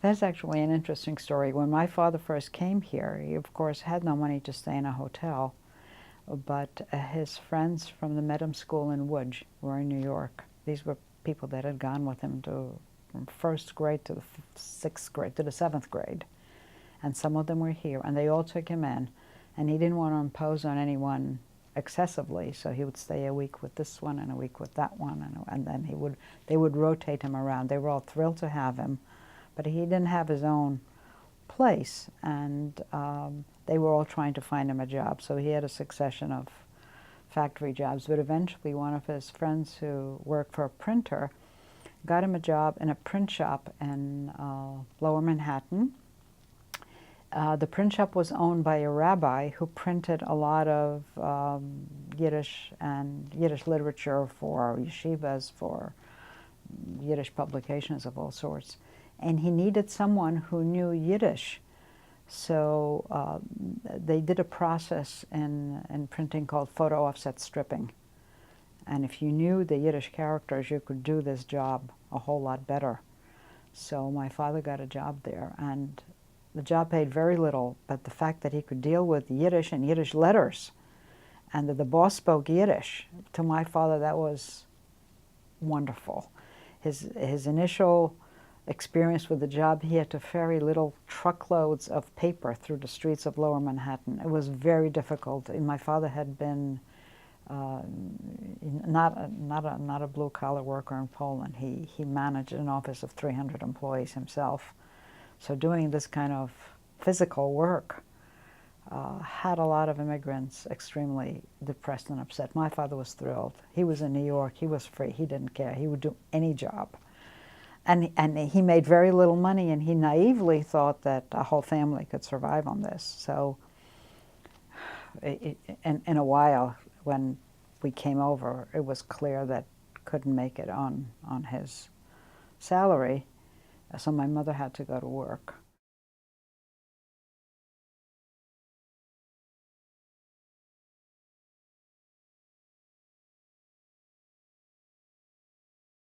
That's actually an interesting story. When my father first came here, he of course had no money to stay in a hotel, but his friends from the Medham School in Wood were in New York. These were people that had gone with him from first grade to the sixth grade to the seventh grade. And some of them were here, and they all took him in. And he didn't want to impose on anyone excessively, so he would stay a week with this one and a week with that one, and then they would rotate him around. They were all thrilled to have him, but he didn't have his own place, and they were all trying to find him a job. So he had a succession of factory jobs, but eventually one of his friends who worked for a printer got him a job in a print shop in Lower Manhattan. The print shop was owned by a rabbi who printed a lot of Yiddish and Yiddish literature for yeshivas, for Yiddish publications of all sorts. And he needed someone who knew Yiddish. So they did a process in printing called photo offset stripping. And if you knew the Yiddish characters, you could do this job a whole lot better. So my father got a job there, and the job paid very little, but the fact that he could deal with Yiddish and Yiddish letters, and that the boss spoke Yiddish, to my father that was wonderful. His initial experience with the job, he had to ferry little truckloads of paper through the streets of Lower Manhattan. It was very difficult. And my father had been not a blue-collar worker in Poland. He managed an office of 300 employees himself. So doing this kind of physical work had a lot of immigrants extremely depressed and upset. My father was thrilled. He was in New York. He was free. He didn't care. He would do any job. And he made very little money, and he naively thought that a whole family could survive on this. So in a while, when we came over, it was clear that couldn't make it on his salary. So my mother had to go to work.